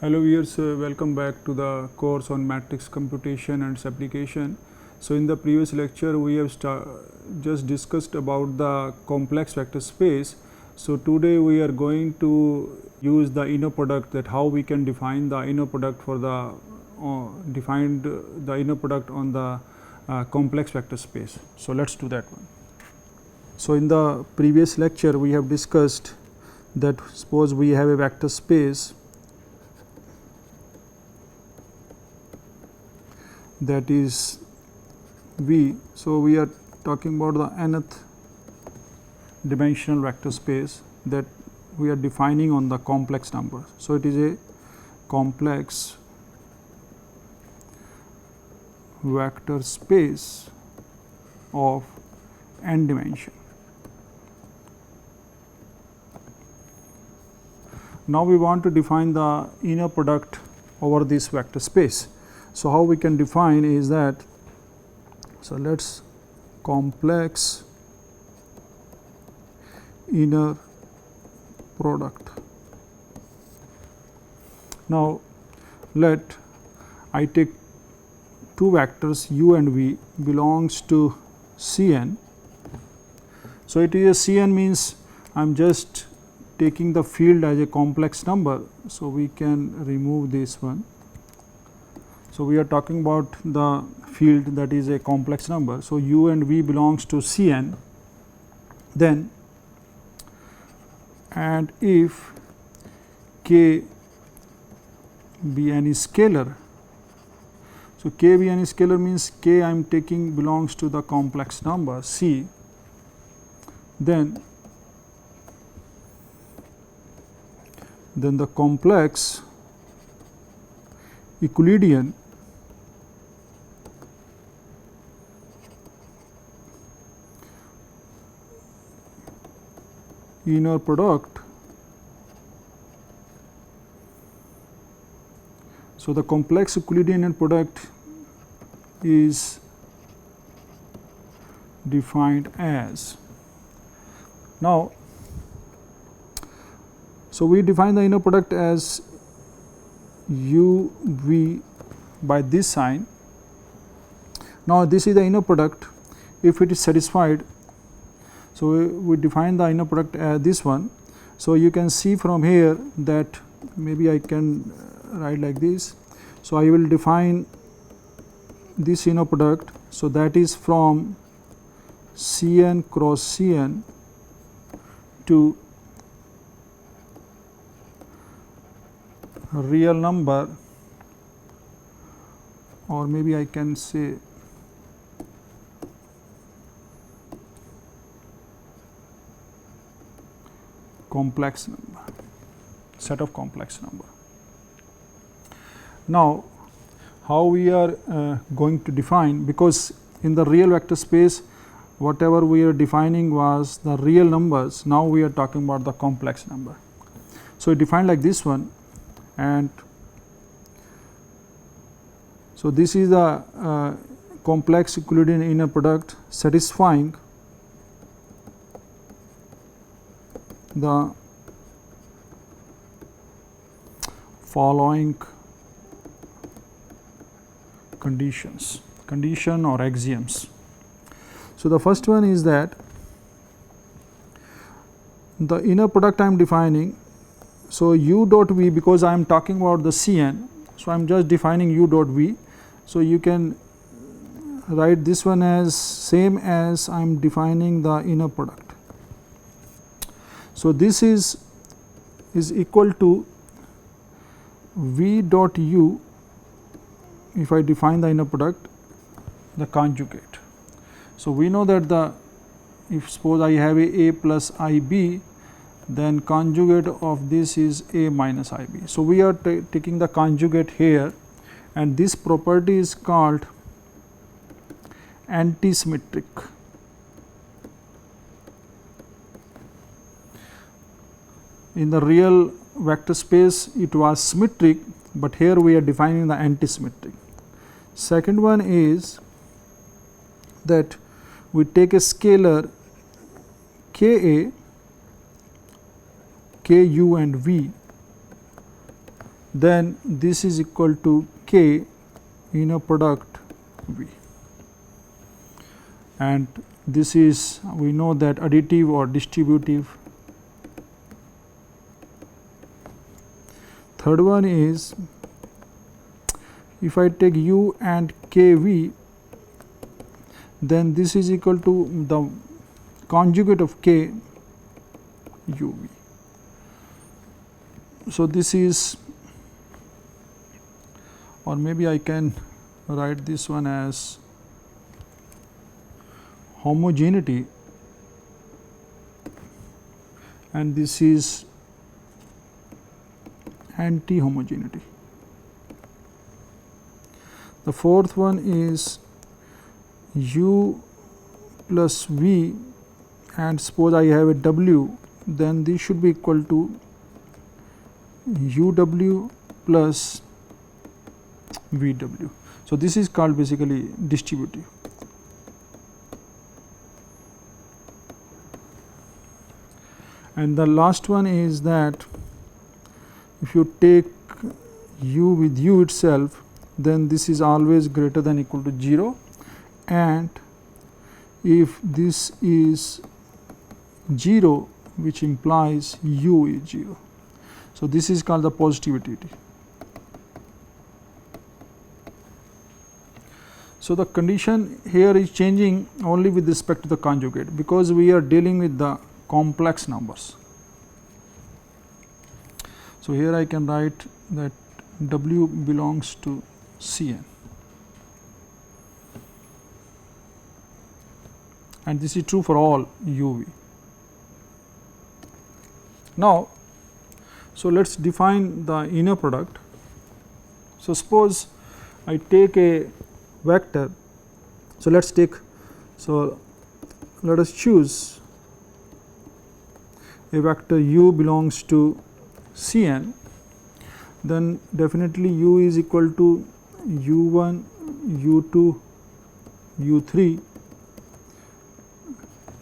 Hello viewers, welcome back to the course on matrix computation and its application. So in the previous lecture we have just discussed about the complex vector space. So today we are going to use the inner product, that how we can define the inner product for the inner product on the complex vector space. So let's do that one. So in the previous lecture we have discussed that suppose we have a vector space that is V. So we are talking about the nth dimensional vector space that we are defining on the complex number. So it is a complex vector space of n dimension. Now we want to define the inner product over this vector space. So how we can define is that, so let's complex inner product. Now let I take two vectors u and v belongs to Cn. So it is a Cn means I am just taking the field as a complex number. So we can remove this one. So we are talking about the field that is a complex number. So u and v belongs to Cn, then and if k be any scalar. So k be any scalar means k I am taking belongs to the complex number C, then the complex Euclidean inner product. So the complex Euclidean inner product is defined as, now so we define the inner product as u v by this sign. Now this is the inner product if it is satisfied. So we define the inner product as this one. So you can see from here that maybe I can write like this. So I will define this inner product. So that is from Cn cross Cn to real number, or maybe I can say complex number, set of complex number. Now how we are going to define, because in the real vector space whatever we are defining was the real numbers, now we are talking about the complex number. So defined like this one, and so this is the complex Euclidean inner product satisfying the following condition or axioms. So the first one is that the inner product I am defining, so u dot v, because I am talking about the Cn, so I am just defining u dot v. So you can write this one as same as I am defining the inner product. So this is equal to v dot u, if I define the inner product, the conjugate. So we know that the, if suppose I have a plus ib, then conjugate of this is a minus ib. So we are taking the conjugate here, and this property is called anti-symmetric. In the real vector space it was symmetric, but here we are defining the anti-symmetric. Second one is that we take a scalar Ka, Ku and V then this is equal to K inner product V, and this is, we know that additive or distributive. Third one is, if I take U and KV, then this is equal to the conjugate of K UV. So, this is, or maybe I can write this one as homogeneity, and this is anti-homogeneity. The fourth one is U plus V, and suppose I have a W, then this should be equal to UW plus VW. So, this is called basically distributive. And the last one is that if you take U with U itself, then this is always greater than equal to 0, and if this is 0, which implies U is 0. So, this is called the positivity. So, the condition here is changing only with respect to the conjugate, because we are dealing with the complex numbers. So, here I can write that W belongs to Cn, and this is true for all UV. Now, so let us define the inner product. So, suppose I take a vector. So, let us take, so let us choose a vector U belongs to Cn, then definitely U is equal to U1, U2, U3,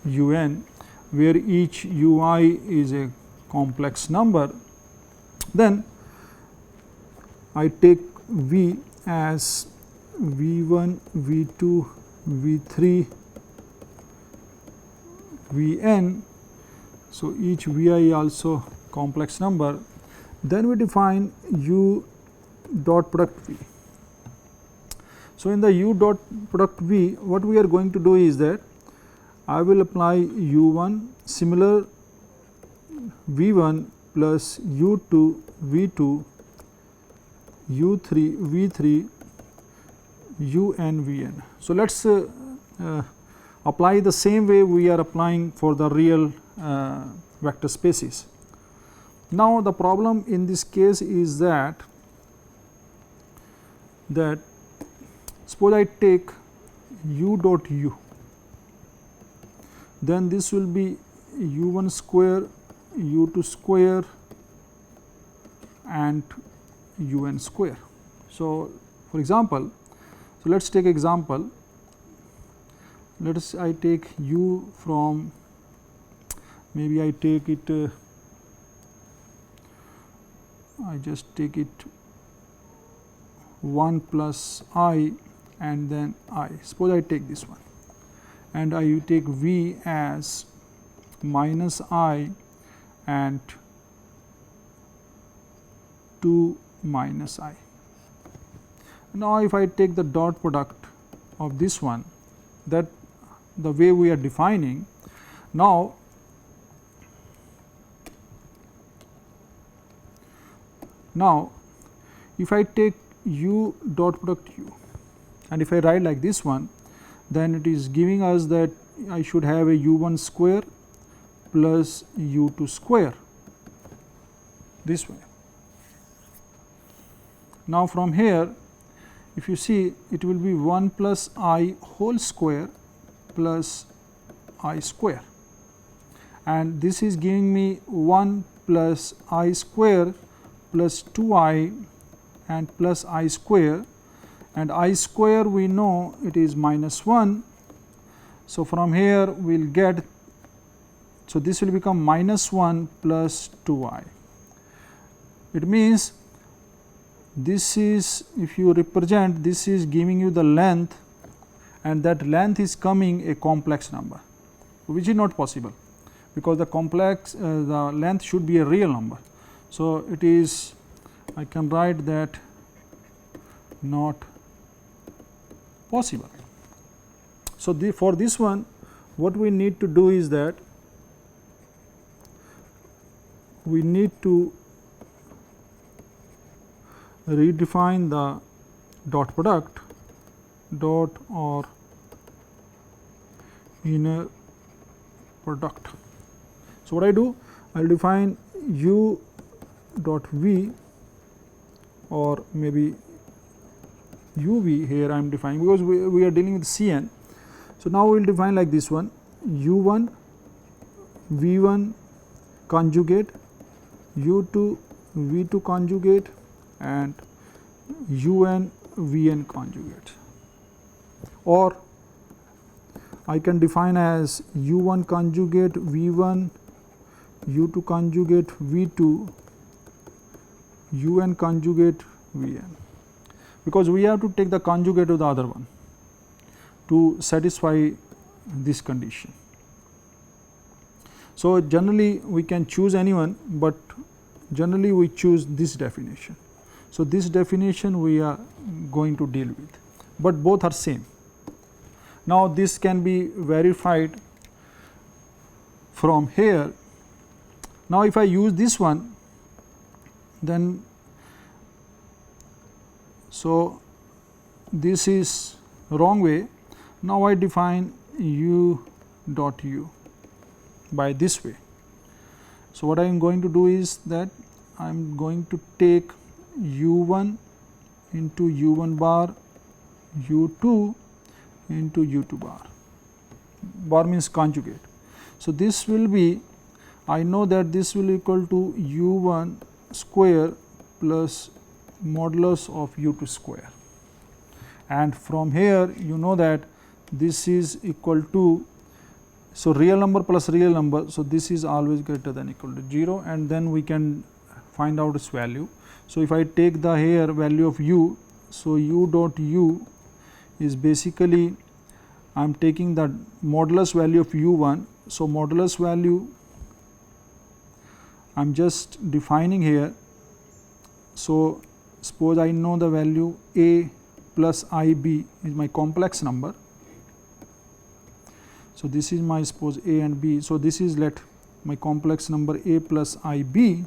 Un, where each Ui is a complex number. Then I take V as V1, V2, V3, Vn. So, each Vi also complex number. Then we define U dot product V. So, in the U dot product V, what we are going to do is that I will apply U1, similar V1 plus U2, V2, U3, V3, Un, Vn. So, let us apply the same way we are applying for the real vector spaces. Now, the problem in this case is that suppose I take U dot U, then this will be U1 square, U2 square and Un square. So, for example, so let us take example, let us I take U from, maybe I take it, I just take it 1 plus I and then I. Suppose I take this one and I take V as minus I and 2 minus I. Now, if I take the dot product of this one, that the way we are defining, now if I take U dot product U and if I write like this one, then it is giving us that I should have a U1 square plus U2 square this way. Now, from here if you see, it will be 1 plus I whole square plus I square, and this is giving me 1 plus I square plus 2I and plus I square, and I square we know it is minus 1. So, from here we will get, so this will become minus 1 plus 2I. It means, 1 plus I whole square plus 2I plus I square, and I square we know it is minus 1. So, from here we will get, so this will become minus 1 plus 2I. It means, 1 plus I whole square plus 2I plus I square, and I square we know it is minus 1 plus 2I. It means this is, if you represent, this is giving you the length, and that length is coming a complex number, which is not possible, because the complex the length should be a real number. So, it is, I can write that not possible. So, for this one what we need to do is that we need to redefine the dot product dot or inner product. So, what I do, I will define u dot v, or maybe uv here I am defining, because we are dealing with Cn. So, now we will define like this one, u1 v1 conjugate, u2 v2 conjugate, and un vn conjugate, or I can define as u1 conjugate v1, u2 conjugate v2, un conjugate vn, because we have to take the conjugate of the other one to satisfy this condition. So, generally we can choose anyone, but generally we choose this definition. So, this definition we are going to deal with, but both are same. Now, this can be verified from here. Now, if I use this one, then so this is wrong way. Now, I define u dot u by this way. So, what I am going to do is that I am going to take u1 into u1 bar, u2 into u2 bar, bar means conjugate. So, this will be, I know that this will equal to u1 square plus modulus of u2 square, and from here you know that this is equal to, so real number plus real number. So, this is always greater than equal to 0, and then we can find out its value. So, if I take the here value of u, so u dot u is basically I am taking the modulus value of u1. So, modulus value I am just defining here. So, suppose I know the value a plus ib is my complex number. So, this is my suppose a and b. So, this is let my complex number a plus ib.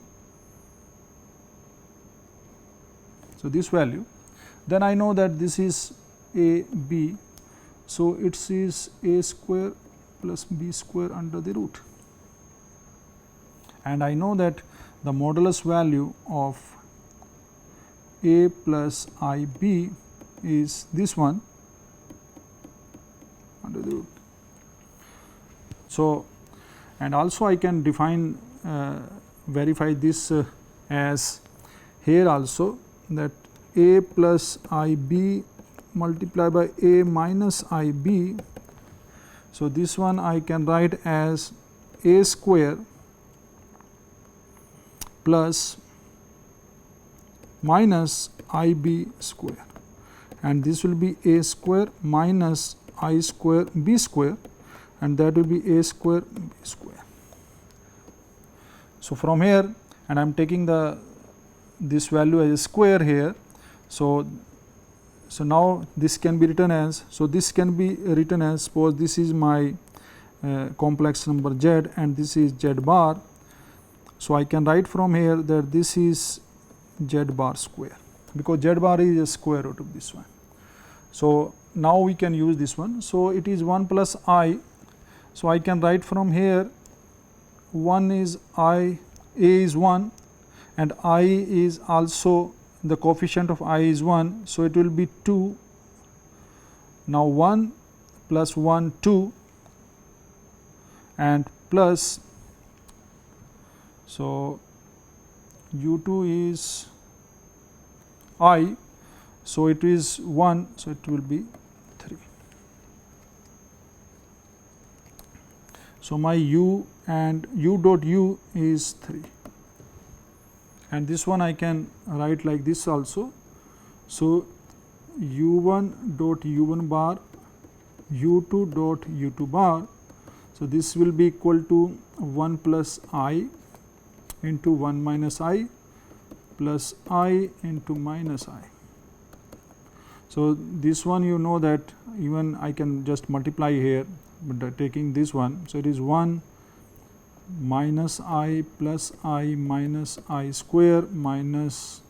So, this value, then I know that this is a b. So, it is a square plus b square under the root, and I know that the modulus value of a plus ib is this one under the root. So, and also I can define verify this as here also, that a plus ib multiplied by a minus ib. So, this one I can write as a square plus minus ib square, and this will be a square minus I square b square, and that will be a square b square. So, from here, and I am taking this value as a square here. So, now this can be written as, so this can be written as, suppose this is my complex number z and this is z bar. So, I can write from here that this is z bar square, because z bar is a square root of this one. So, now we can use this one. So, it is 1 plus I. So, I can write from here 1 is I, a is 1, and I is also the coefficient of I is 1. So, it will be 2. Now, 1 plus 1 2 and plus, so u2 is I. So, it is 1. So, it will be 3. So, my u and u dot u is 3, and this one I can write like this also, So, u1 dot u1 bar, u2 dot u2 bar. So, this will be equal to 1 plus I into 1 minus I plus I into minus I. So, this one you know that even I can just multiply here, but taking this one. So, it is 1 minus I plus I minus I square minus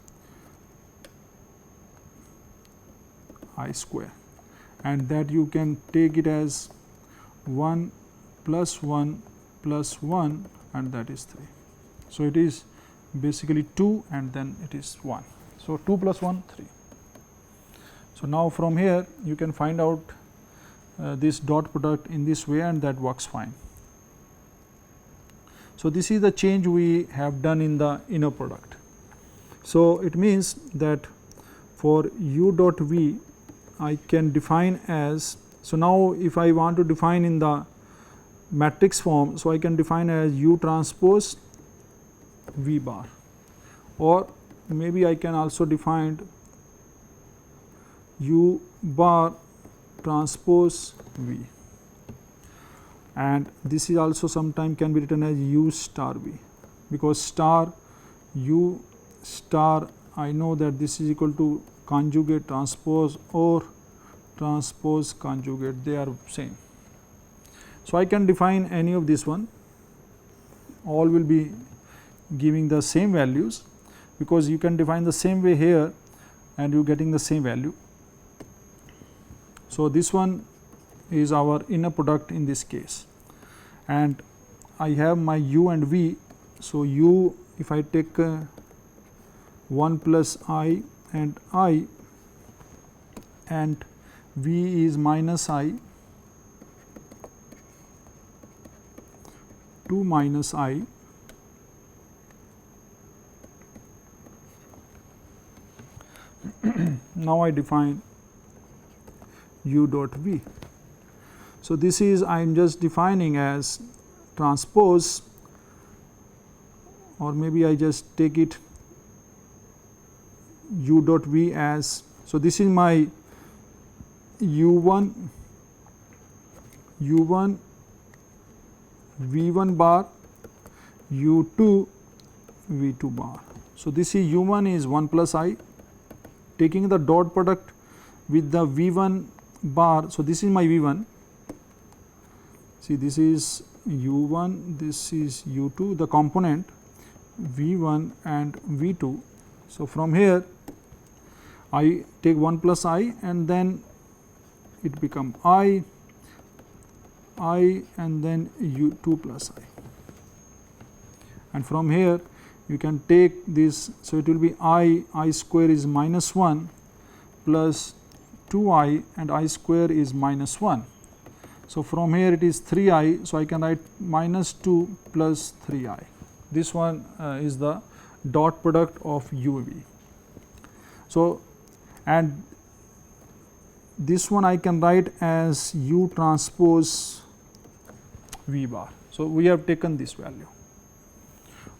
I square, and that you can take it as 1 plus 1 plus 1, and that is 3. So, it is basically 2 and then it is 1. So, 2 plus 1 3. So, now from here you can find out this dot product in this way, and that works fine. So, this is the change we have done in the inner product. So, it means that for u dot v I can define as, so now if I want to define in the matrix form, so I can define as u transpose v bar, or maybe I can also define u bar transpose v, and this is also sometime can be written as u star v, because star u star I know that this is equal to conjugate transpose or transpose conjugate, they are same. So, I can define any of this one, all will be giving the same values, because you can define the same way here and you getting the same value. So, this one is our inner product in this case, and I have my u and v. So, u if I take 1 plus I and I, and v is minus I 2 minus I, now I define u dot v. So, this is I am just defining as transpose, or maybe I just take it u dot v as, so this is my u1 v1 bar, u2 v2 bar. So, this is u1 is 1 plus I, taking the dot product with the v1 bar. So, this is my v1, see this is u1, this is u2, the component v1 and v2. So, from here I take 1 plus I, and then it become I and then u2 plus I, and from here you can take this. So, it will be I square is minus 1 plus 2I, and I square is minus 1. So, from here it is 3I. So, I can write minus 2 plus 3I. This one is the dot product of u v. So, and this one I can write as u transpose v bar. So, we have taken this value,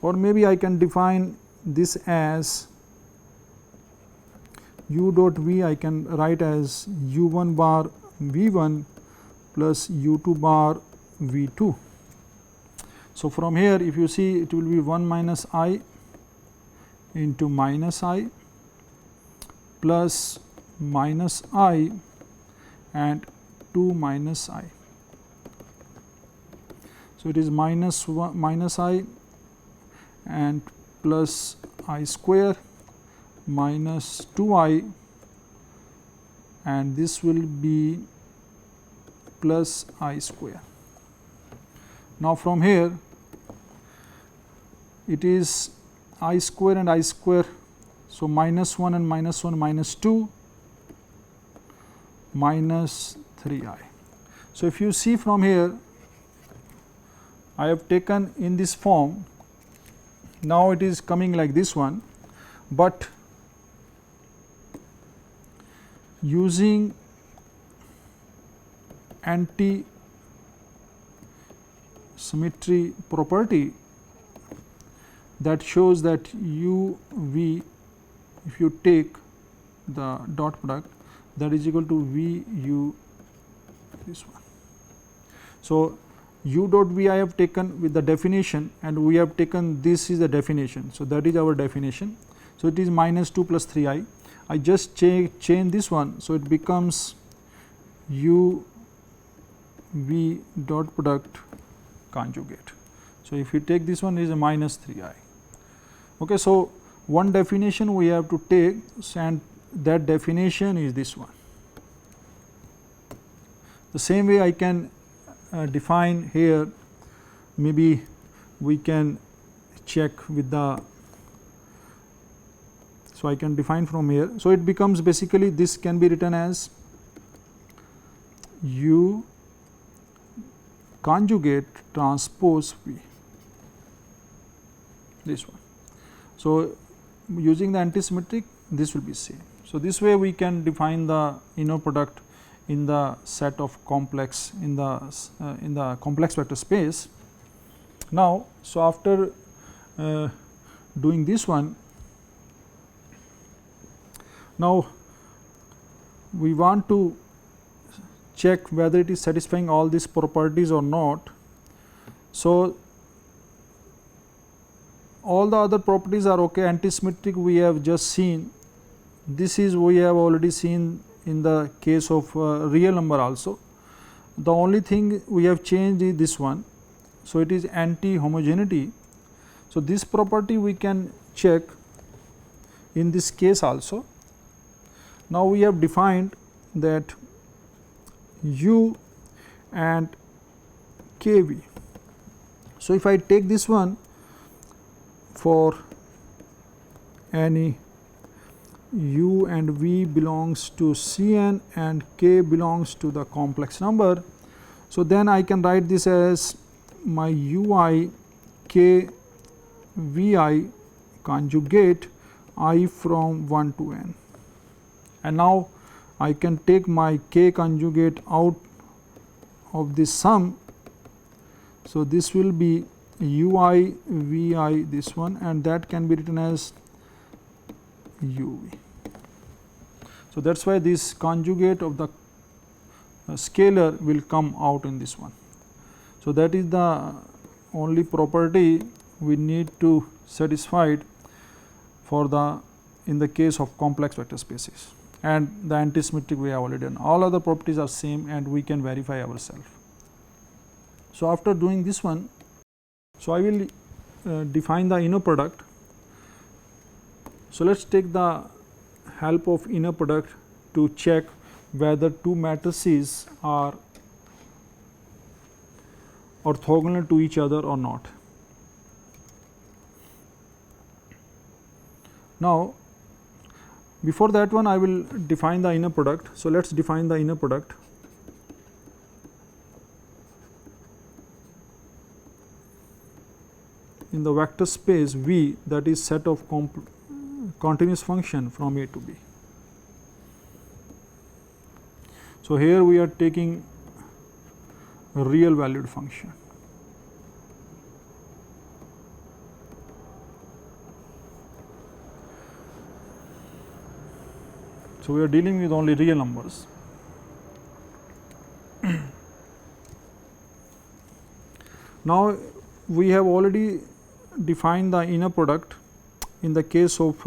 or maybe I can define this as u dot v, I can write as u1 bar v1 plus u2 bar v2. So, from here if you see, it will be 1 minus I into minus I plus minus I and 2 minus I. So, it is minus 1 minus I and plus I square minus 2I, and this will be plus I square. Now, from here it is I square and I square. So, minus 1 and minus 1 minus 2 minus 3I. So, if you see from here, I have taken in this form. Now, it is coming like this one, but using anti-symmetry property that shows that u v, if you take the dot product, that is equal to V u this one. So, u dot V I have taken with the definition, and we have taken this is the definition. So, that is our definition. So, it is minus 2 plus 3 I. I just change this one. So, it becomes u V dot product conjugate. So, if you take this one, is a minus 3 I. Okay, so, one definition we have to take, and that definition is this one. The same way I can define here, maybe we can check with the, so I can define from here. So, it becomes basically this can be written as u conjugate transpose V, this one. So, using the anti-symmetric, this will be same. So, this way we can define the inner product in the set of complex in the complex vector space. Now, so after doing this one, now we want to check whether it is satisfying all these properties or not. So, all the other properties are okay. Anti-symmetric we have just seen, this is we have already seen in the case of real number also. The only thing we have changed is this one. So, it is anti-homogeneity. So, this property we can check in this case also. Now, we have defined that u and kV. So, if I take this one for any u and v belongs to Cn and k belongs to the complex number. So, then I can write this as my ui k vi conjugate I from 1 to n, and now I can take my k conjugate out of this sum. So, this will be ui vi this one, and that can be written as uv. So, that is why this conjugate of the scalar will come out in this one. So, that is the only property we need to satisfy for the in the case of complex vector spaces, and the anti-symmetric we have already done. All other properties are same and we can verify ourselves. So, after doing this one, so I will define the inner product. So, let us take the help of inner product to check whether two matrices are orthogonal to each other or not. Now, before that one I will define the inner product. So, let us define the inner product. In the vector space V, that is set of continuous function from A to B. So, here we are taking a real valued function. So, we are dealing with only real numbers. Now, we have already defined the inner product in the case of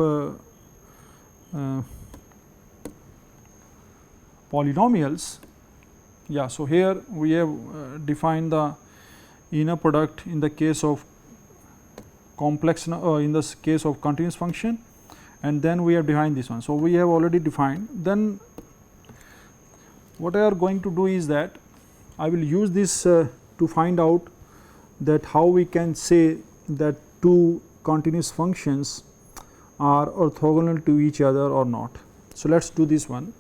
polynomials. Yeah, so here we have defined the inner product in the case of complex in this case of continuous function, and then we have defined this one. So, we have already defined. Then what I am going to do is that I will use this to find out that how we can say that two continuous functions are orthogonal to each other or not. So, let us do this one.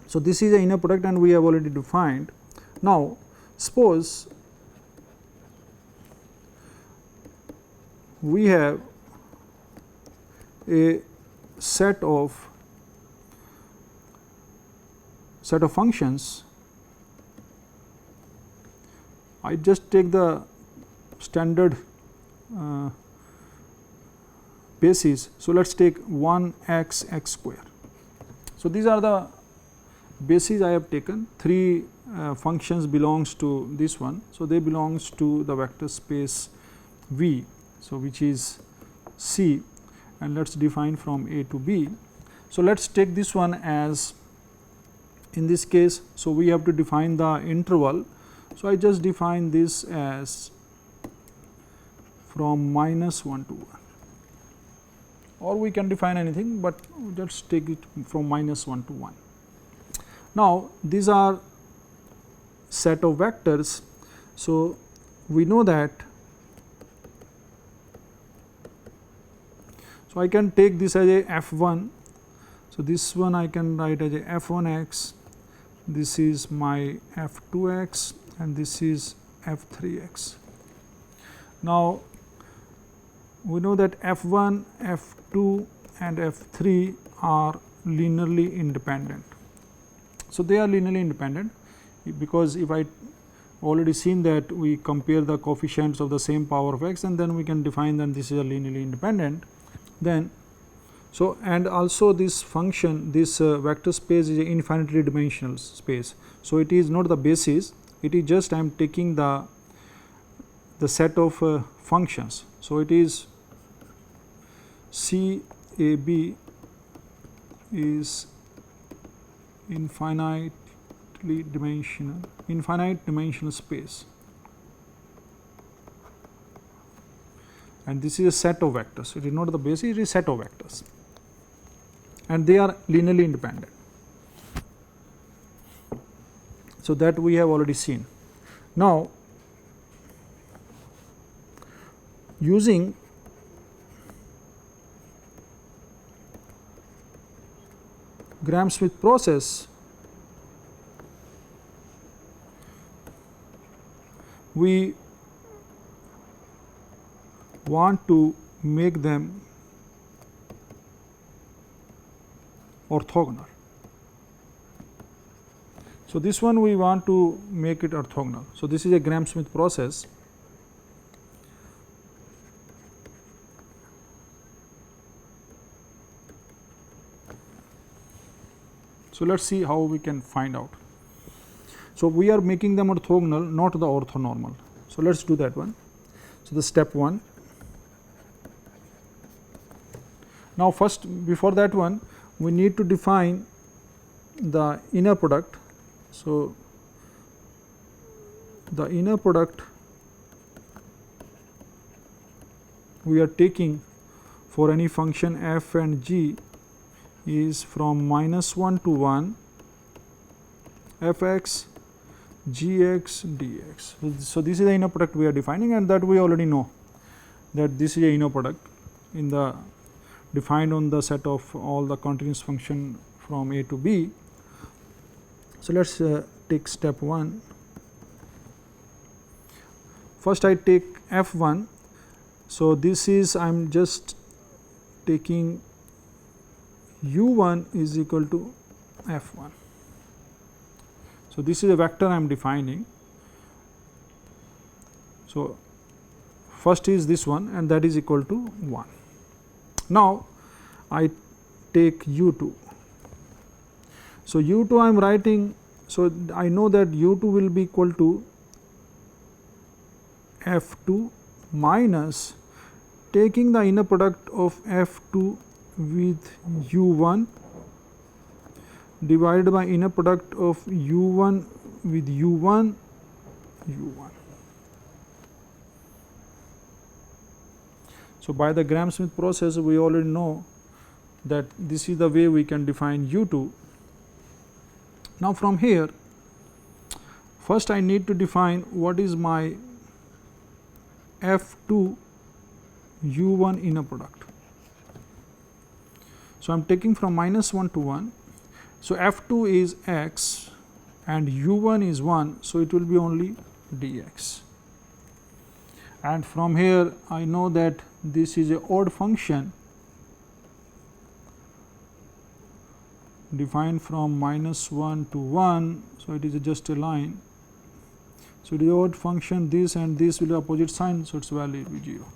So, this is the inner product and we have already defined. Now, suppose we have a set of functions. I just take the standard basis. So, let us take 1 x x square. So, these are the bases I have taken. 3 functions belongs to this one. So, they belongs to the vector space V. So, which is C, and let us define from A to B. So, let us take this one as in this case. So, we have to define the interval. So, I just define this as from -1 to 1, or we can define anything, but let us take it from -1 to 1. Now, these are set of vectors. So, we know that. So, I can take this as a f1. So, this one I can write as a f1x, this is my f2x, and this is f3x. Now, we know that f1, f2 and f3 are linearly independent. So, they are linearly independent, because if I already seen that we compare the coefficients of the same power of x, and then we can define that this is a linearly independent. Then, so and also this function, this vector space is an infinitely dimensional space. So, it is not the basis, it is just I am taking the set of functions. So, it is C A B is infinite dimensional space, and this is a set of vectors. It is not the basis, it is set of vectors, and they are linearly independent. So, that we have already seen. Now, using Gram-Schmidt process, we want to make them orthogonal. So, this one we want to make it orthogonal. So, this is a Gram-Schmidt process. So, let us see how we can find out. So, we are making them orthogonal, not the orthonormal. So, let us do that one. So, the step 1. Now, first before that one, we need to define the inner product. So, the inner product we are taking for any function f and g is from -1 to 1 fx gx dx. So, this is the inner product we are defining, and that we already know that this is a inner product in the defined on the set of all the continuous function from A to B. So, let us take step 1. First I take f1. So, this is I am just taking u1 is equal to f1. So, this is a vector I am defining. So, first is this one, and that is equal to 1. Now, I take u2. So, u2 I am writing. So, I know that u2 will be equal to f2 minus taking the inner product of f2 with u1 divided by inner product of u1 with u1. So, by the Gram-Schmidt process we already know that this is the way we can define u2. Now, from here first I need to define what is my f2 u1 inner product. So, I am taking from -1 to 1. So, f2 is x and u1 is 1. So, it will be only dx, and from here I know that this is a odd function defined from -1 to 1. So, it is just a line. So, it is odd function, this and this will be opposite sign. So, its value will be 0.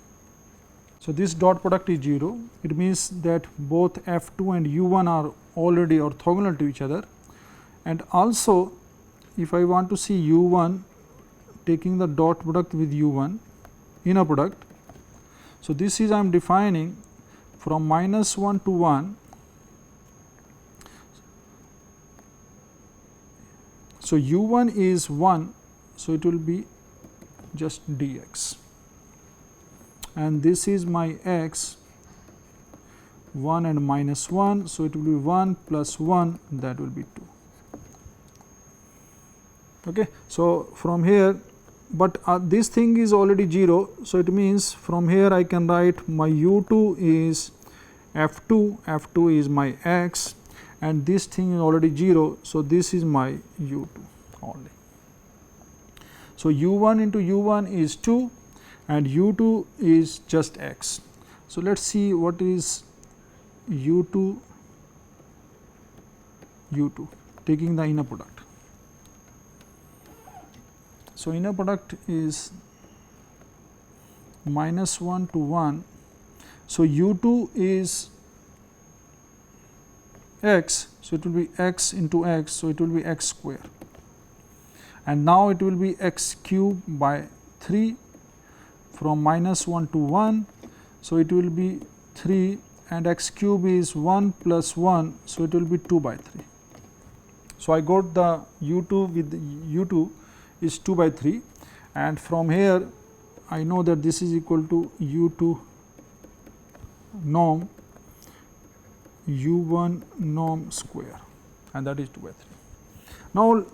So, this dot product is 0, it means that both F2 and U1 are already orthogonal to each other, and also if I want to see U1 taking the dot product with U1 inner product. So, this is I am defining from -1 to 1. So, U1 is 1, so it will be just dx, and this is my x 1 and -1. So, it will be 1 plus 1, that will be 2. Okay. So, from here, but this thing is already 0. So, it means from here I can write my u2 is f2, f2 is my x, and this thing is already 0. So, this is my u2 only. So, u1 into u1 is 2 and u2 is just x. So, let us see what is u2 taking the inner product. So, inner product is -1 to 1. So, u2 is x. So, it will be x into x. So, it will be x square, and now it will be x cube by 3 from -1 to 1. So, it will be 3, and x cube is 1 plus 1. So, it will be 2 by 3. So, I got the u2 with u2 is 2 by 3, and from here I know that this is equal to u2 norm u1 norm square, and that is 2 by 3. Now,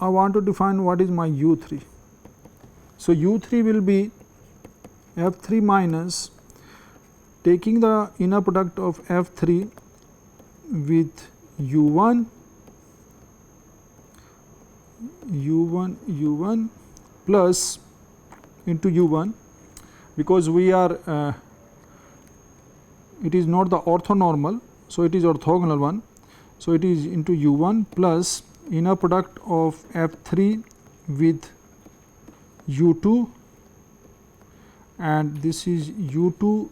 I want to define what is my u3. So, u3 will be f3 minus taking the inner product of f3 with u1 plus into u1, because we are it is not the orthonormal. So, it is orthogonal one. So, it is into u1 plus inner product of f3 with u2, and this is u2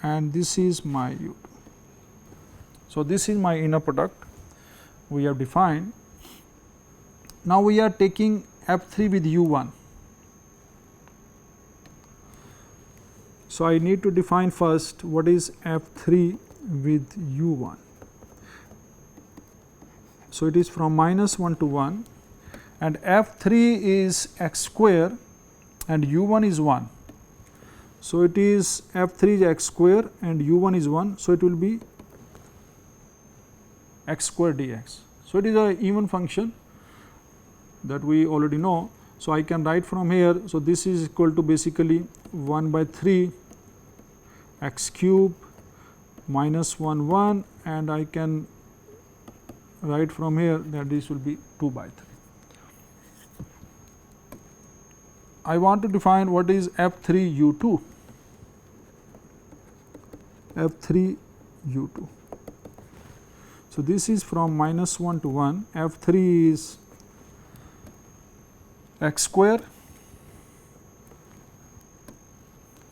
and this is my u2. So, this is my inner product we have defined. Now, we are taking f3 with u1. So, I need to define first what is f3 with u1. So, it is from -1 to 1, and f3 is x square and u1 is 1. So, it is f3 is x square and u1 is 1. So, it will be x square dx. So, it is a even function that we already know. So, I can write from here. So, this is equal to basically 1 by 3 x cube minus 1 1, and I can write from here that this will be 2 by 3. I want to define what is f3 u2. f3 u2. So, this is from -1 to 1. f3 is x square,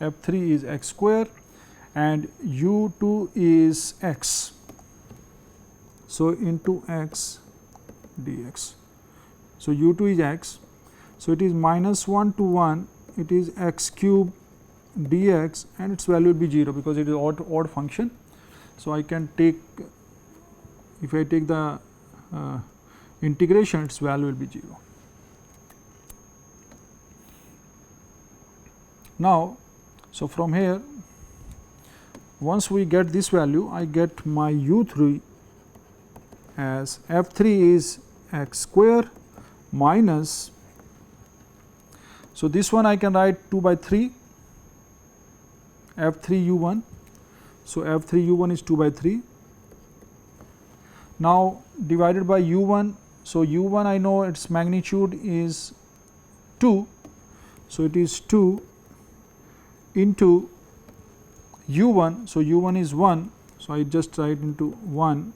f3 is x square, and u2 is x. So, into x dx. So, u2 is x. So, it is -1 to 1, it is x cube dx, and its value will be 0 because it is odd function. So, I can take, if I take the integration, its value will be 0. Now, so from here, once we get this value, I get my u3 as f3 is x square minus, so this one I can write 2 by 3 f3 u1. So, f3 u1 is 2 by 3. Now, divided by u1. So, u1 I know its magnitude is 2. So, it is 2 into u1. So, u1 is 1. So, I just write into 1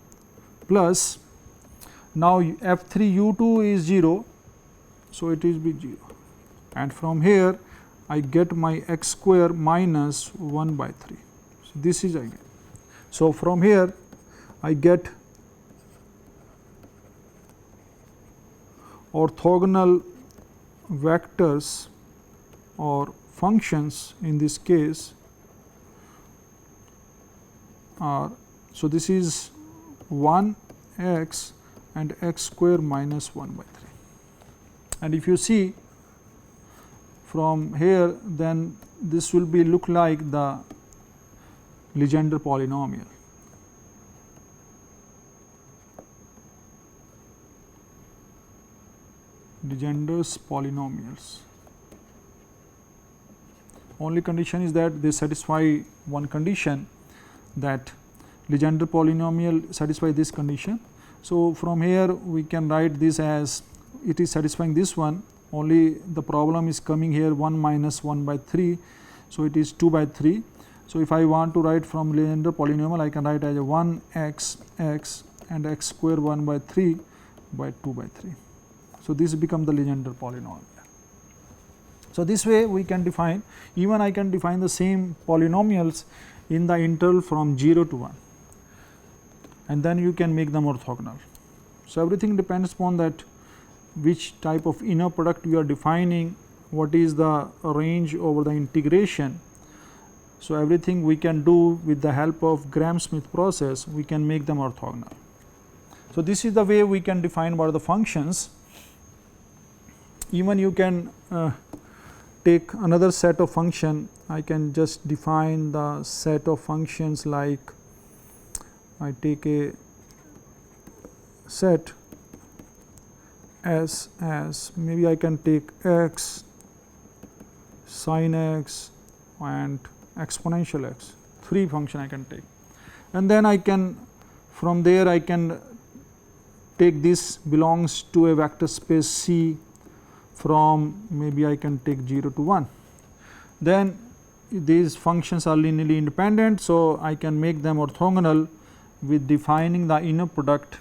plus, now f3 u2 is 0. So, it is be 0, and from here I get my x square minus 1 by 3. So, this is I get. So, from here I get orthogonal vectors or functions in this case are, so this is 1 x and x square minus 1 by 3. And if you see from here, then this will be look like the Legendre polynomial. Legendre's polynomials. Only condition is that they satisfy one condition, that Legendre polynomial satisfy this condition. So, from here we can write this as it is satisfying this one, only the problem is coming here 1 minus 1 by 3. So, it is 2 by 3. So, if I want to write from Legendre polynomial, I can write as a 1 x x and x square 1 by 3 by 2 by 3. So, this becomes the Legendre polynomial. So, this way we can define, even I can define the same polynomials in the interval from 0 to 1, and then you can make them orthogonal. So, everything depends upon that which type of inner product you are defining, what is the range over the integration. So, everything we can do with the help of Gram-Schmidt process, we can make them orthogonal. So, this is the way we can define what are the functions. Even you can take another set of function. I can just define the set of functions like I take a set S as maybe I can take x, sin x and exponential x, 3 function I can take, and then I can from there I can take this belongs to a vector space C from maybe I can take 0 to 1. Then these functions are linearly independent. So, I can make them orthogonal with defining the inner product.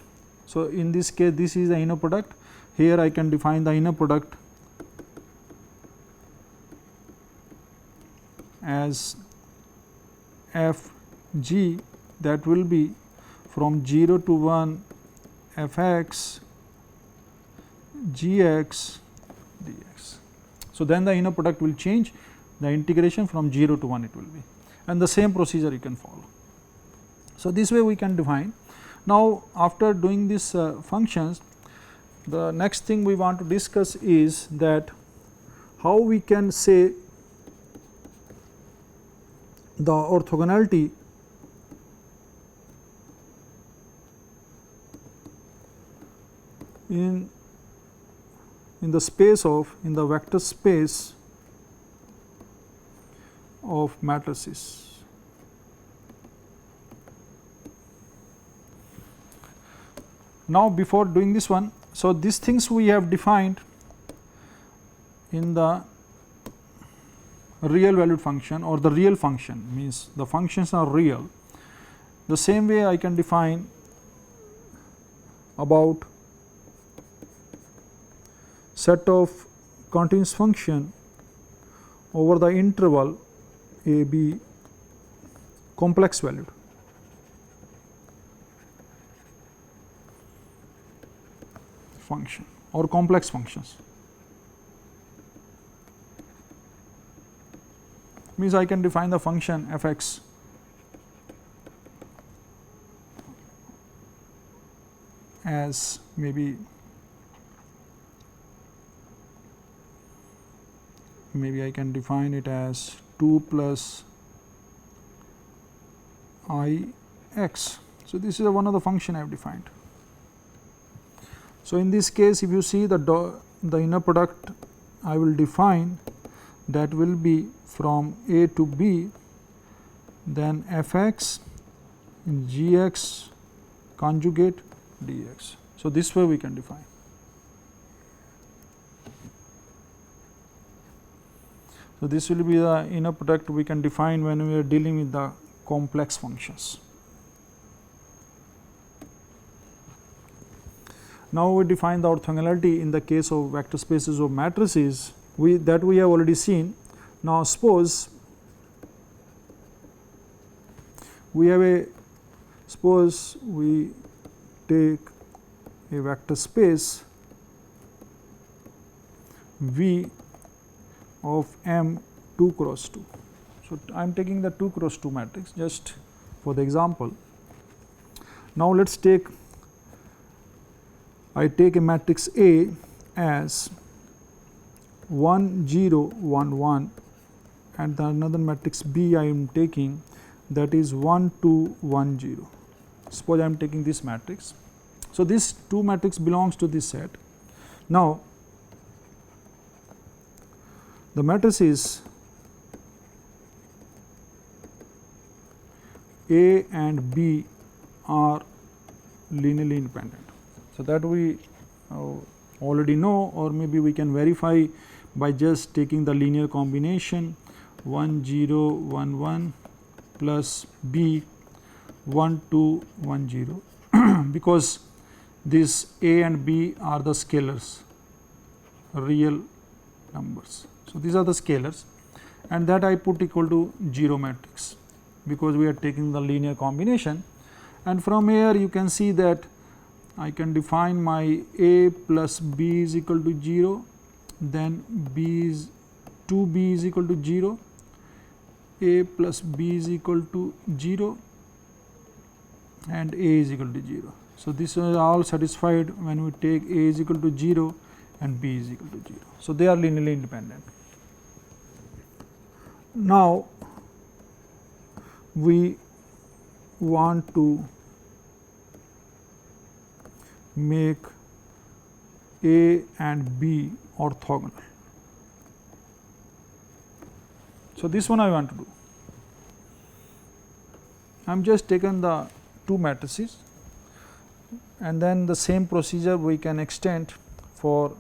So, in this case this is the inner product. Here I can define the inner product as f g, that will be from 0 to 1 f x g x dx. So, then the inner product will change, the integration from 0 to 1 it will be, and the same procedure you can follow. So, this way we can define. Now, after doing these functions, the next thing we want to discuss is that how we can say the orthogonality in the space of, in the vector space of matrices. Now, before doing this one, so these things we have defined in the real valued function or the real function, means the functions are real. The same way I can define about set of continuous function over the interval a b complex valued. Function or complex functions, means I can define the function f x as maybe I can define it as 2 plus I x. So, this is one of the function I have defined. So, in this case if you see the inner product I will define, that will be from a to b, then f x g x conjugate dx. So, this way we can define. So, this will be the inner product we can define when we are dealing with the complex functions. Now, we define the orthogonality in the case of vector spaces of matrices, that we have already seen. Now, suppose we take a vector space V of M 2 cross 2. So, I am taking the 2 cross 2 matrix just for the example. Now, let us take I take a matrix A as 1 0 1 1 and the another matrix B I am taking, that is 1 2 1 0. Suppose I am taking this matrix. So, this 2 matrix belongs to this set. Now, the matrices A and B are linearly independent. So, that we already know, or maybe we can verify by just taking the linear combination 1 0 1 1 plus B 1 2 1 0 because this A and B are the scalars, real numbers. So, these are the scalars, and that I put equal to 0 matrix because we are taking the linear combination, and from here you can see that I can define my A plus B is equal to 0, then B is 2B is equal to 0, A plus B is equal to 0 and A is equal to 0. So, this is all satisfied when we take A is equal to 0 and B is equal to 0. So, they are linearly independent. Now, we want to make A and B orthogonal. So, this one I want to do. I am just taken the 2 matrices, and then the same procedure we can extend for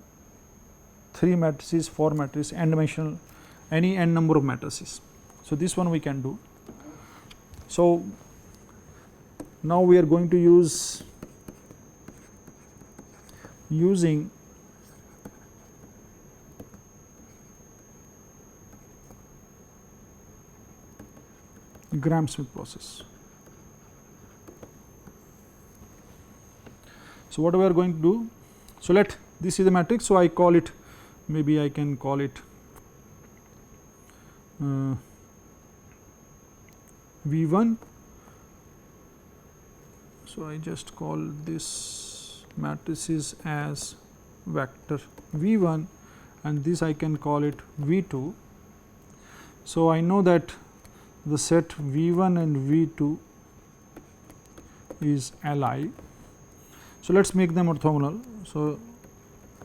3 matrices, 4 matrices, n dimensional, any n number of matrices. So, this one we can do. So, now we are going to using Gram-Schmidt process. So, what we are going to do? So, this is the matrix. So, I call it, maybe I can call it V1. So, I just call this matrices as vector V1, and this I can call it V2. So, I know that the set V1 and V2 is Li. So, let us make them orthogonal. So,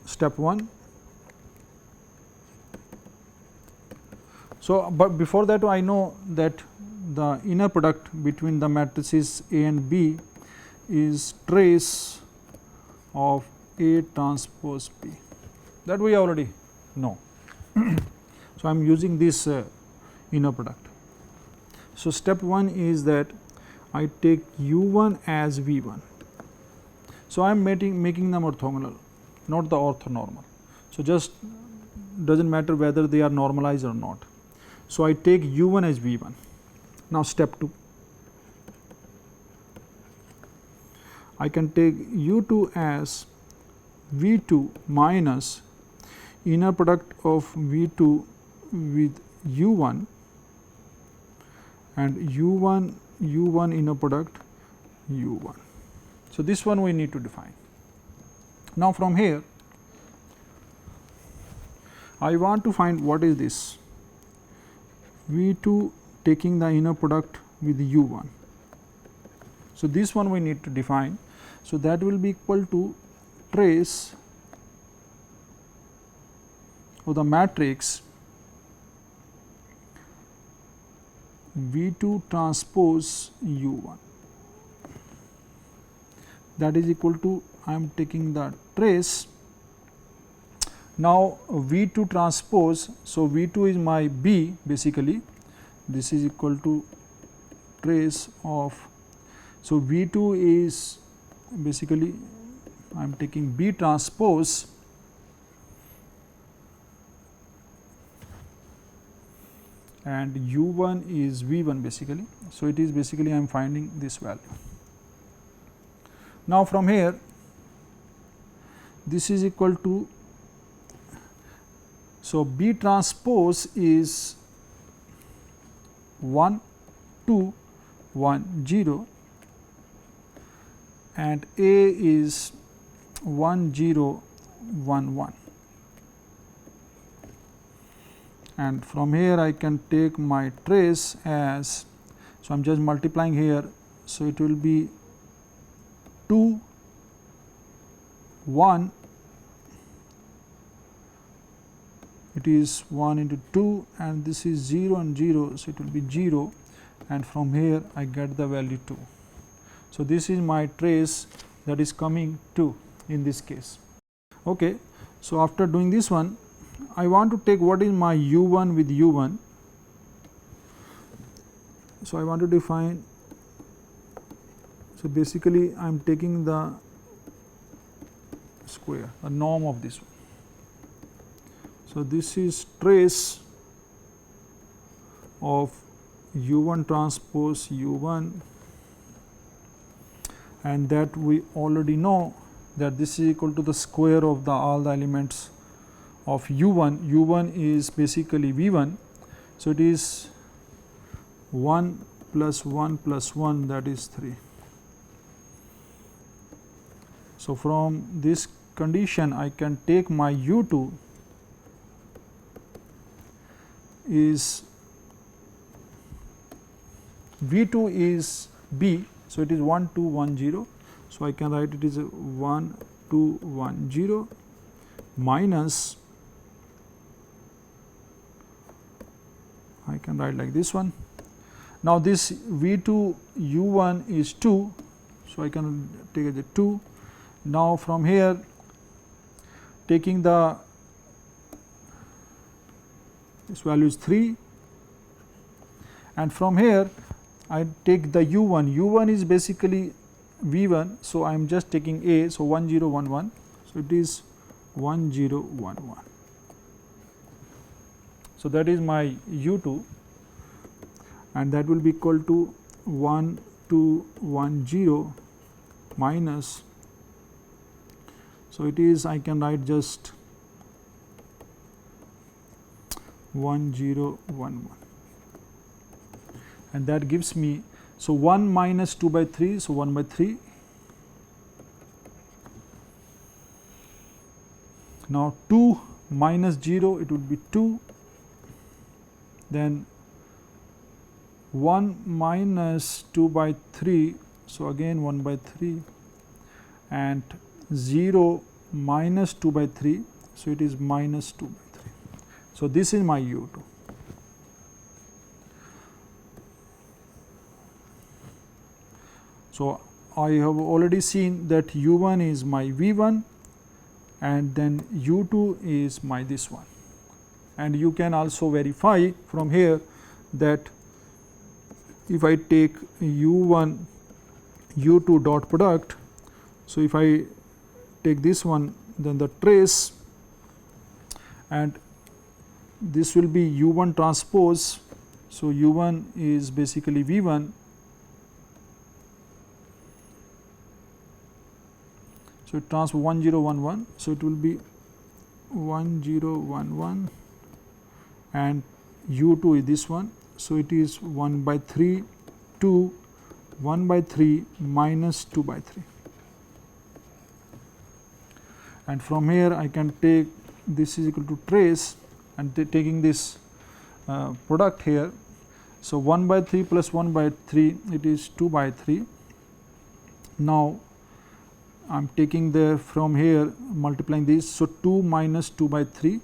step 1. So, but before that I know that the inner product between the matrices A and B is trace of A transpose B, that we already know. So, I am using this inner product. So, step 1 is that I take U1 as V1. So, I am making them orthogonal, not the orthonormal. So, just does not matter whether they are normalized or not. So, I take U1 as V1. Now, step 2, I can take U2 as V2 minus inner product of V2 with U1 and U1 inner product U1. So, this one we need to define. Now, from here I want to find what is this V2 taking the inner product with U1. So, this one we need to define. So, that will be equal to trace of the matrix V2 transpose U1, that is equal to, I am taking the trace. Now, V2 transpose, so V2 is my B basically, this is equal to trace of, so V2 is basically I am taking B transpose and u1 is v1 basically. So, it is basically I am finding this value. Now, from here this is equal to, so B transpose is 1 2 1 0 and A is 1 0 1 1, and from here I can take my trace as, so I am just multiplying here. So, it will be 2 1, it is 1 into 2 and this is 0 and 0. So, it will be 0 and from here I get the value 2. So, this is my trace that is coming 2 in this case. Okay. So, after doing this one, I want to take what is my u1 with u1. So, I want to define, so basically I am taking the square, a norm of this one. So, this is trace of u1 transpose u1, and that we already know that this is equal to the square of all the elements of u1. u1 is basically v1. So, it is 1 plus 1 plus 1, that is 3. So, from this condition I can take my u2 is, v2 is b. So, it is 1 2 1 0. So, I can write it is 1 2 1 0 minus, I can write like this one. Now, this v2 u1 is 2. So, I can take it as 2. Now, from here taking the, this value is 3, and from here I take the u1. u1 is basically v1. So, I am just taking a. So, 1 0 1 1. So, it is 1 0 1 1. So, that is my u2, and that will be equal to 1 2 1 0 minus, so it is, I can write just 1 0 1 1, and that gives me, so 1 minus 2 by 3. So, 1 by 3. Now, 2 minus 0, it would be 2, then 1 minus 2 by 3. So, again 1 by 3, and 0 minus 2 by 3. So, it is minus 2 by 3. So, this is my u2. So, I have already seen that u1 is my v1 and then u2 is my this one, and you can also verify from here that if I take u1 u2 dot product. So, if I take this one, then the trace, and this will be u1 transpose. So, u1 is basically v1. So, it transpose 1 0 1 1. So, it will be 1 0 1 1 and u2 is this one. So, it is 1 by 3 2 1 by 3 minus 2 by 3, and from here I can take this is equal to trace and taking this product here. So, 1 by 3 plus 1 by 3, it is 2 by 3. Now, I am taking the from here multiplying this. So, 2 minus 2 by 3.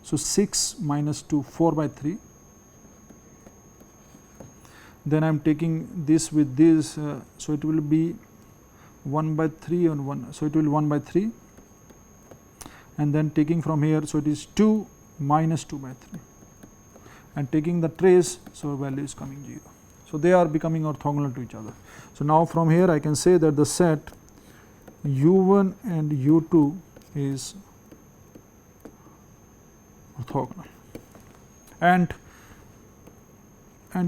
So, 6 minus 2 4 by 3. Then I am taking this with this. So, it will be 1 by 3 and 1. So, it will be 1 by 3, and then taking from here. So, it is 2 minus 2 by 3 and taking the trace. So, value is coming 0. So, they are becoming orthogonal to each other. So, now from here I can say that the set u1 and u2 is orthogonal. and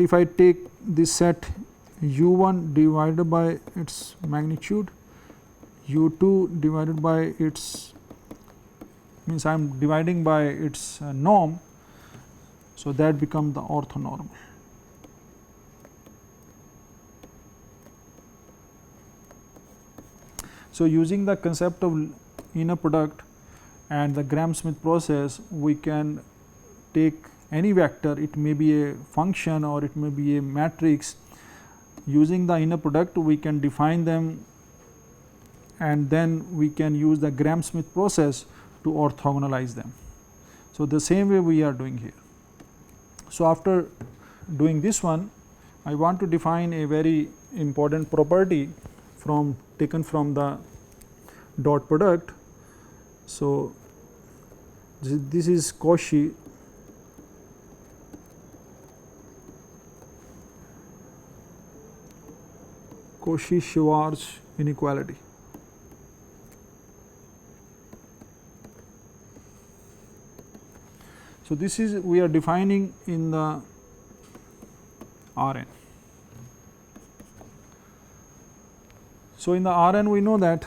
if I take this set u1 divided by its magnitude, u2 divided by its, means I am dividing by its norm, so that becomes the orthonormal. So, using the concept of inner product and the Gram-Smith process, we can take any vector, it may be a function or it may be a matrix. Using the inner product, we can define them, and then we can use the Gram-Smith process to orthogonalize them. So, the same way we are doing here. So, after doing this one, I want to define a very important property taken from the dot product. So, this is Cauchy-Schwarz inequality. So, this is we are defining in the Rn. So, in the Rn we know that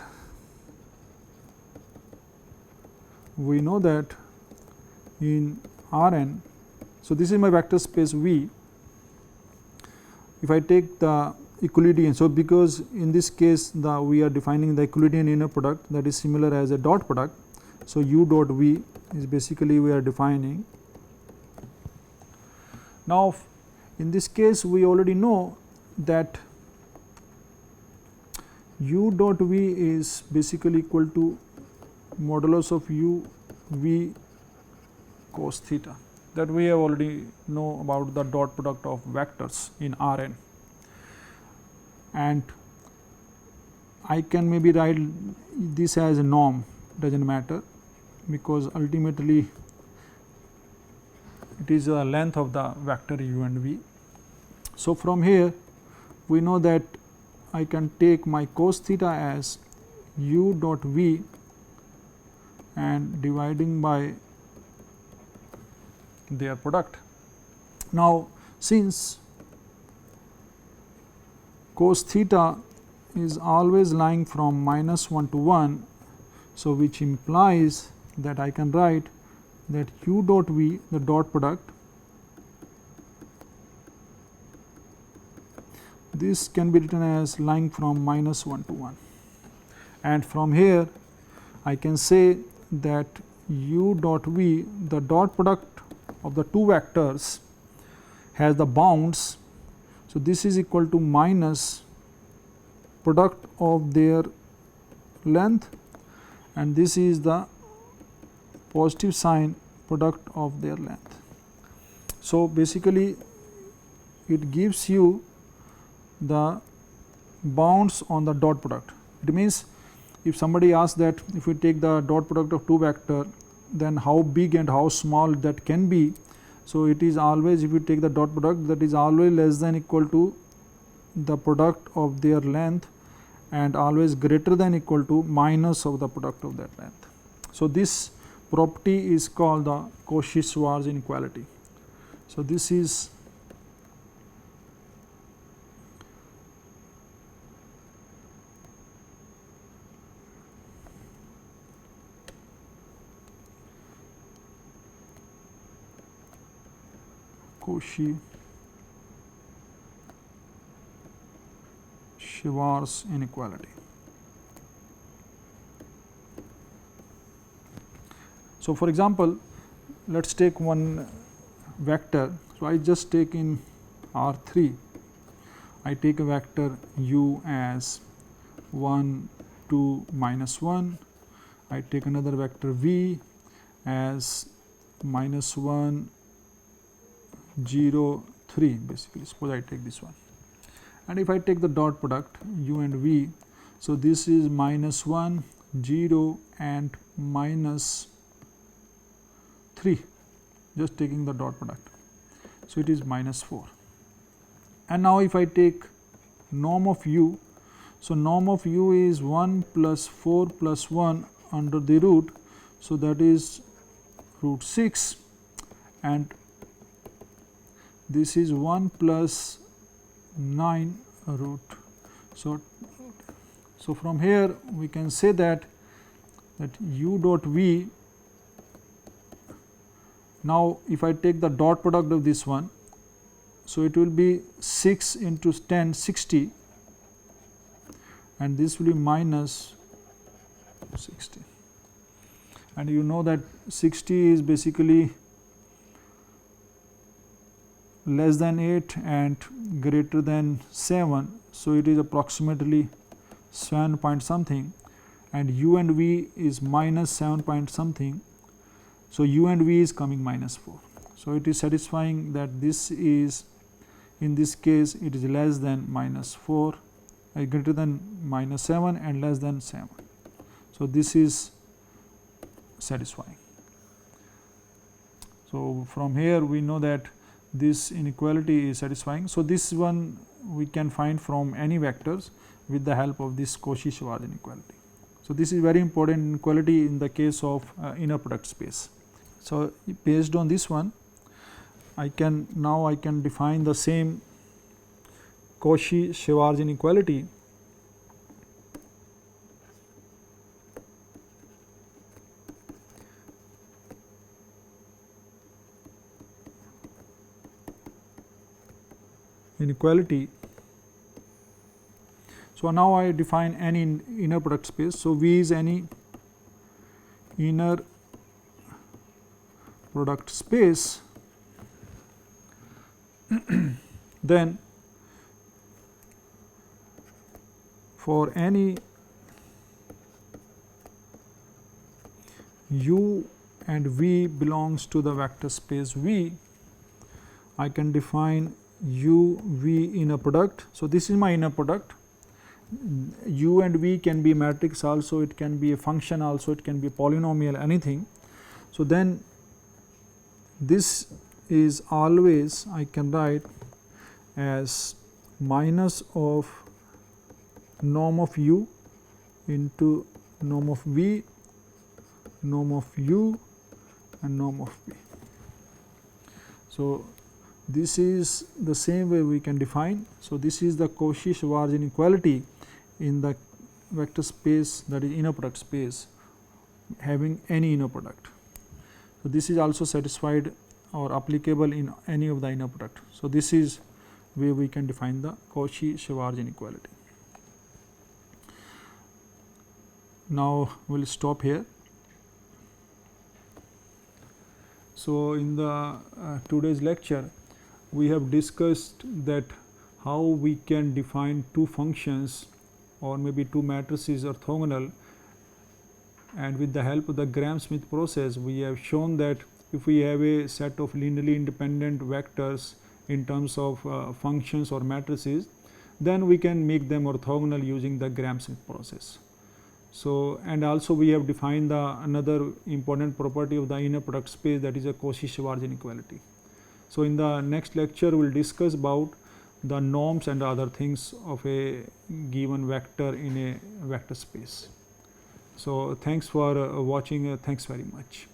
in Rn, so this is my vector space V. If I take the Euclidean, so because in this case we are defining the Euclidean inner product, that is similar as a dot product. So, u dot V is basically we are defining. Now, in this case we already know that u dot V is basically equal to modulus of u V cos theta, that we have already know about the dot product of vectors in Rn, and I can maybe write this as a norm, does not matter, because ultimately it is the length of the vector u and v. So, from here we know that I can take my cos theta as u dot v and dividing by their product. Now, since cos theta is always lying from -1 to 1, so which implies that I can write that u dot v, the dot product, this can be written as lying from -1 to 1, and from here I can say that u dot v, the dot product of the two vectors, has the bounds. So, this is equal to minus product of their length, and this is the positive sign product of their length. So, basically it gives you the bounds on the dot product. It means if somebody asks that if we take the dot product of two vector, then how big and how small that can be. So, it is always, if you take the dot product, that is always less than equal to the product of their length and always greater than equal to minus of the product of that length. So, this property is called the Cauchy-Schwarz inequality. So, this is Cauchy-Schwarz inequality. So, for example, let us take one vector. So, I just take in R3, I take a vector u as 1, 2, -1, I take another vector v as -1, 0, 3, basically. Suppose I take this one, and if I take the dot product u and v, so this is -1, 0 and -3, just taking the dot product. So, it is -4. And now, if I take norm of u, so norm of u is 1 plus 4 plus 1 under the root, so that is root 6, and this is 1 plus 9 root. So from here we can say that u dot v, now if I take the dot product of this one, so it will be 6 into 10, 60, and this will be minus 60, and you know that 60 is basically less than 8 and greater than 7, so it is approximately 7 point something, and u and v is minus 7 point something, so u and v is coming minus 4. So it is satisfying that this is, in this case it is less than minus 4, greater than minus 7 and less than 7. So this is satisfying. So from here we know that this inequality is satisfying. So this one we can find from any vectors with the help of this Cauchy-Schwarz inequality. So this is very important inequality in the case of inner product space. So based on this one, I can define the same Cauchy-Schwarz inequality So now I define any inner product space. So V is any inner product space, then for any u and v belongs to the vector space V, I can define u v inner product. So this is my inner product. U and v can be a matrix also, it can be a function also, it can be a polynomial, anything. So then this is always, I can write as minus of norm of u into norm of v, norm of u and norm of v. So this is the same way we can define. So this is the Cauchy-Schwarz inequality in the vector space, that is inner product space, having any inner product. So this is also satisfied or applicable in any of the inner product. So this is where we can define the Cauchy-Schwarz inequality. Now we will stop here. So in the today's lecture we have discussed that how we can define two functions or maybe two matrices orthogonal, and with the help of the Gram-Schmidt process we have shown that if we have a set of linearly independent vectors in terms of functions or matrices, then we can make them orthogonal using the Gram-Schmidt process. So and also we have defined the another important property of the inner product space, that is a Cauchy-Schwarz inequality. So in the next lecture we will discuss about the norms and other things of a given vector in a vector space. So thanks for watching, thanks very much.